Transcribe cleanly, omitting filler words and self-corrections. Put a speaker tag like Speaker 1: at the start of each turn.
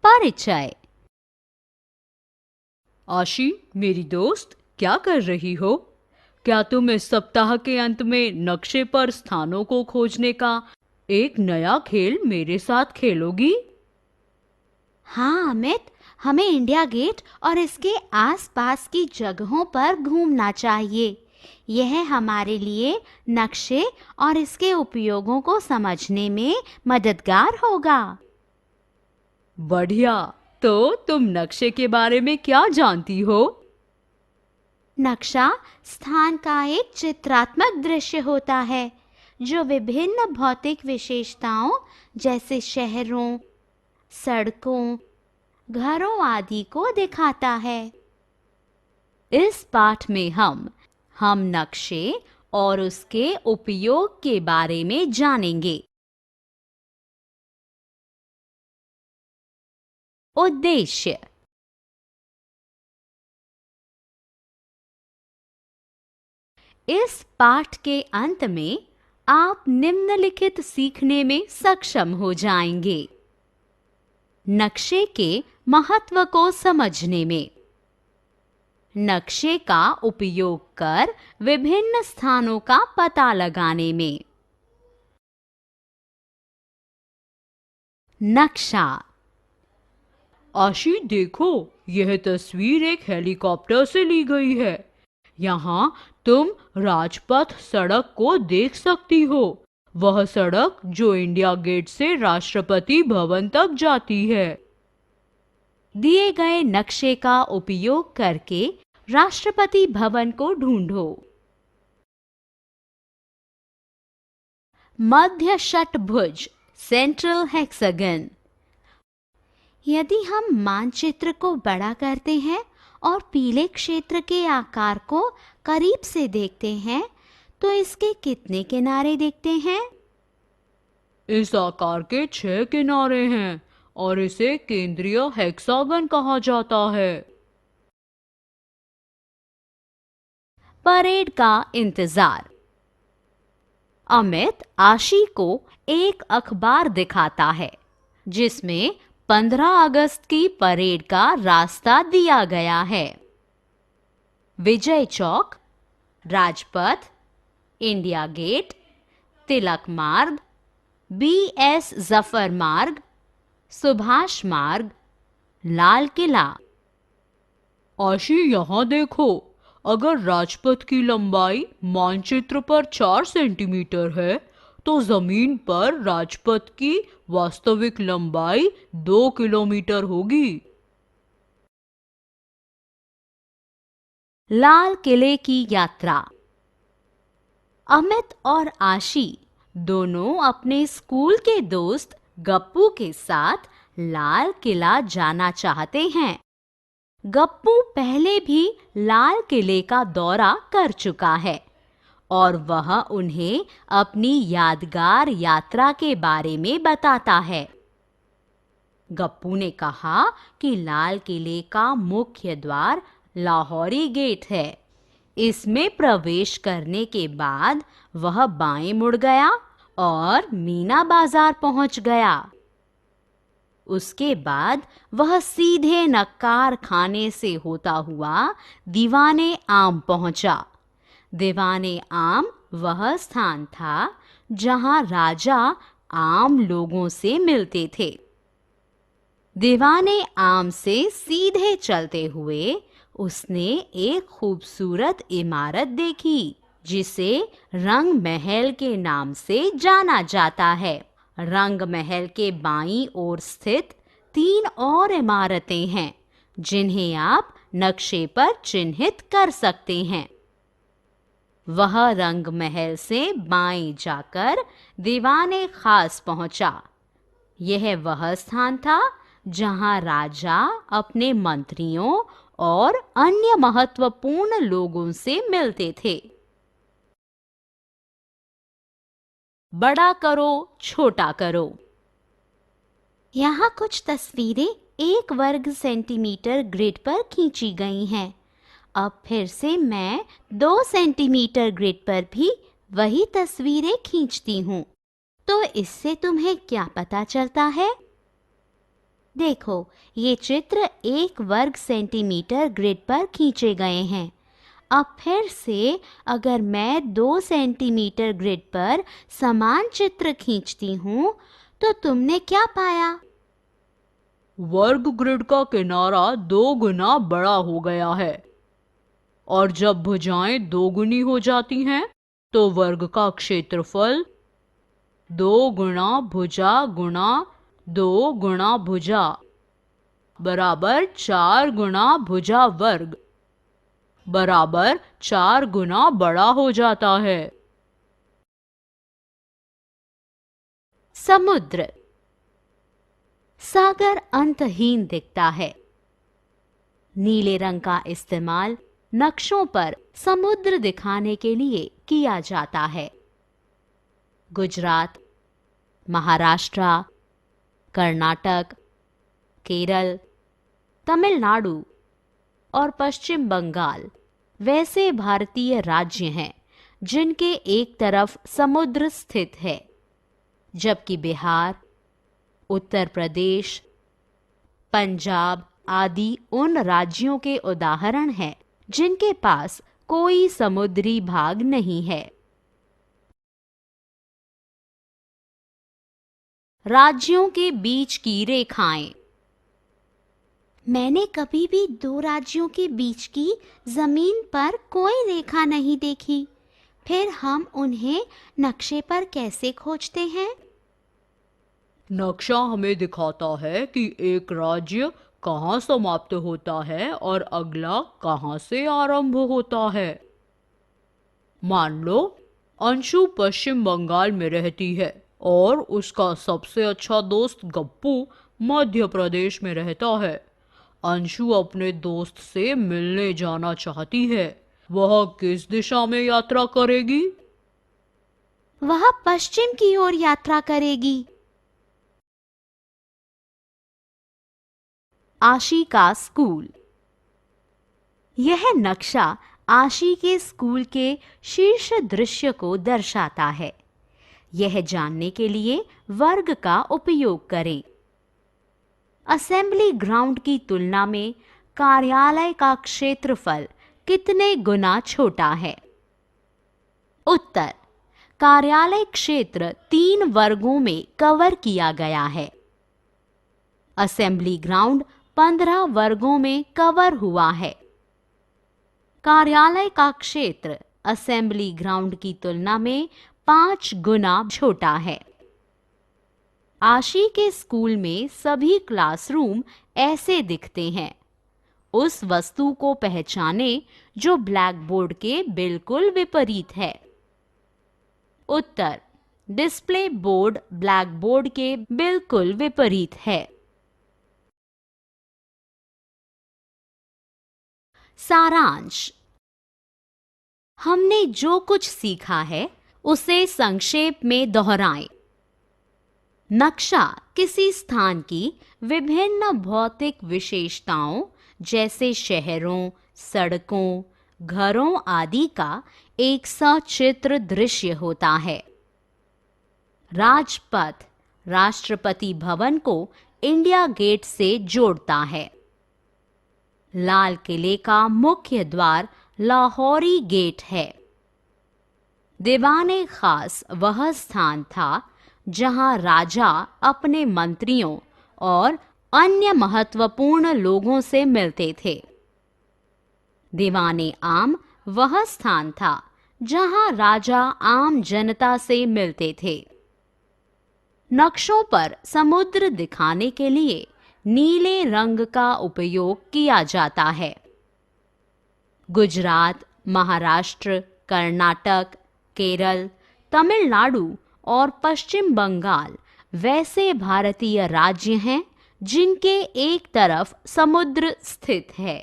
Speaker 1: परिचय।
Speaker 2: आशी, मेरी दोस्त, क्या कर रही हो? क्या तुम इस सप्ताह के अंत में नक्शे पर स्थानों को खोजने का एक नया खेल मेरे साथ खेलोगी?
Speaker 1: हाँ अमित, हमें इंडिया गेट और इसके आसपास की जगहों पर घूमना चाहिए। यह हमारे लिए नक्शे और इसके उपयोगों को समझने में मददगार होगा।
Speaker 2: बढ़िया। तो तुम नक्शे के बारे में क्या जानती हो?
Speaker 1: नक्शा स्थान का एक चित्रात्मक दृश्य होता है जो विभिन्न भौतिक विशेषताओं जैसे शहरों, सड़कों, घरों आदि को दिखाता है।
Speaker 2: इस पाठ में हम नक्शे और उसके उपयोग के बारे में जानेंगे।
Speaker 1: उद्देश्य। इस पाठ के अंत में आप निम्नलिखित सीखने में सक्षम हो जाएंगे। नक्शे के महत्व को समझने में, नक्शे का उपयोग कर विभिन्न स्थानों का पता लगाने में। नक्शा।
Speaker 2: आशी, देखो, यह तस्वीर एक हेलीकॉप्टर से ली गई है। यहाँ तुम राजपथ सड़क को देख सकती हो, वह सड़क जो इंडिया गेट से राष्ट्रपति भवन तक जाती है।
Speaker 1: दिए गए नक्शे का उपयोग करके राष्ट्रपति भवन को ढूंढो। मध्य षटभुज, सेंट्रल हेक्सागन। यदि हम मानचित्र को बड़ा करते हैं और पीले क्षेत्र के आकार को करीब से देखते हैं तो इसके कितने किनारे दिखते हैं?
Speaker 2: इस आकार के 6 किनारे हैं और इसे केंद्रीय हेक्सागन कहा जाता है।
Speaker 1: परेड का इंतजार। अमित आशी को एक अखबार दिखाता है जिसमें 15 अगस्त की परेड का रास्ता दिया गया है। विजय चौक, राजपथ, इंडिया गेट, तिलक मार्ग, BS जफर मार्ग, सुभाष मार्ग, लाल किला।
Speaker 2: आशी, यहाँ देखो, अगर राजपथ की लंबाई मानचित्र पर 4 सेंटीमीटर है तो जमीन पर राजपथ की वास्तविक लंबाई 2 किलोमीटर होगी।
Speaker 1: लाल किले की यात्रा। अमित और आशी दोनों अपने स्कूल के दोस्त गप्पू के साथ लाल किला जाना चाहते हैं। गप्पू पहले भी लाल किले का दौरा कर चुका है और वह उन्हें अपनी यादगार यात्रा के बारे में बताता है। गप्पू ने कहा कि लाल किले का मुख्य द्वार लाहौरी गेट है। इसमें प्रवेश करने के बाद वह बाएं मुड़ गया और मीना बाजार पहुंच गया। उसके बाद वह सीधे नक्कार खाने से होता हुआ दीवाने आम पहुंचा। दीवाने आम वह स्थान था जहां राजा आम लोगों से मिलते थे। दीवाने आम से सीधे चलते हुए उसने एक खूबसूरत इमारत देखी जिसे रंग महल के नाम से जाना जाता है। रंग महल के बाईं ओर स्थित 3 और इमारतें हैं जिन्हें आप नक्शे पर चिन्हित कर सकते हैं। वह रंग महल से बाएं जाकर दीवाने खास पहुंचा। यह वह स्थान था जहां राजा अपने मंत्रियों और अन्य महत्वपूर्ण लोगों से मिलते थे। बड़ा करो, छोटा करो। यहाँ कुछ तस्वीरें 1 वर्ग सेंटीमीटर ग्रिड पर खींची गई हैं। अब फिर से मैं 2 सेंटीमीटर ग्रिड पर भी वही तस्वीरें खींचती हूँ। तो इससे तुम्हें क्या पता चलता है? देखो, ये चित्र 1 वर्ग सेंटीमीटर ग्रिड पर खींचे गए हैं। अब फिर से अगर मैं 2 सेंटीमीटर ग्रिड पर समान चित्र खींचती हूँ, तो तुमने क्या पाया?
Speaker 2: वर्ग ग्रिड का किनारा 2 गुना बड़ा हो गया है। और जब भुजाएं 2 गुनी हो जाती हैं, तो वर्ग का क्षेत्रफल 2 गुणा भुजा गुणा 2 गुणा भुजा बराबर 4 गुना भुजा वर्ग बराबर 4 गुना बड़ा हो जाता है।
Speaker 1: समुद्र। सागर अंतहीन दिखता है। नीले रंग का इस्तेमाल नक्शों पर समुद्र दिखाने के लिए किया जाता है। गुजरात, महाराष्ट्र, कर्नाटक, केरल, तमिलनाडु और पश्चिम बंगाल वैसे भारतीय राज्य हैं जिनके एक तरफ समुद्र स्थित है, जबकि बिहार, उत्तर प्रदेश, पंजाब आदि उन राज्यों के उदाहरण हैं जिनके पास कोई समुद्री भाग नहीं है। राज्यों के बीच की रेखाएं। मैंने कभी भी 2 राज्यों के बीच की जमीन पर कोई रेखा नहीं देखी। फिर हम उन्हें नक्शे पर कैसे खोजते हैं?
Speaker 2: नक्शा हमें दिखाता है कि एक राज्य कहाँ समाप्त होता है और अगला कहाँ से आरंभ होता है। मान लो अंशु पश्चिम बंगाल में रहती है और उसका सबसे अच्छा दोस्त गप्पू मध्य प्रदेश में रहता है। अंशु अपने दोस्त से मिलने जाना चाहती है। वह किस दिशा में यात्रा करेगी?
Speaker 1: वह पश्चिम की ओर यात्रा करेगी। आशी का स्कूल। यह नक्शा आशी के स्कूल के शीर्ष दृश्य को दर्शाता है। यह जानने के लिए वर्ग का उपयोग करें। असेंबली ग्राउंड की तुलना में कार्यालय का क्षेत्रफल कितने गुना छोटा है? उत्तर: कार्यालय क्षेत्र 3 वर्गों में कवर किया गया है। असेंबली ग्राउंड 15 वर्गों में कवर हुआ है। कार्यालय का क्षेत्र असेंबली ग्राउंड की तुलना में 5 गुना छोटा है। आशी के स्कूल में सभी क्लासरूम ऐसे दिखते हैं। उस वस्तु को पहचाने जो ब्लैक बोर्ड के बिल्कुल विपरीत है। उत्तर: डिस्प्ले बोर्ड ब्लैक बोर्ड के बिल्कुल विपरीत है। सारांश। हमने जो कुछ सीखा है उसे संक्षेप में दोहराएं। नक्शा किसी स्थान की विभिन्न भौतिक विशेषताओं जैसे शहरों, सड़कों, घरों आदि का एक सचित्र दृश्य होता है। राजपथ राष्ट्रपति भवन को इंडिया गेट से जोड़ता है। लाल किले का मुख्य द्वार लाहौरी गेट है। दीवाने खास वह स्थान था जहां राजा अपने मंत्रियों और अन्य महत्वपूर्ण लोगों से मिलते थे। दीवाने आम वह स्थान था जहां राजा आम जनता से मिलते थे। नक्शों पर समुद्र दिखाने के लिए नीले रंग का उपयोग किया जाता है। गुजरात, महाराष्ट्र, कर्नाटक, केरल, तमिलनाडु और पश्चिम बंगाल वैसे भारतीय राज्य हैं जिनके एक तरफ समुद्र स्थित है।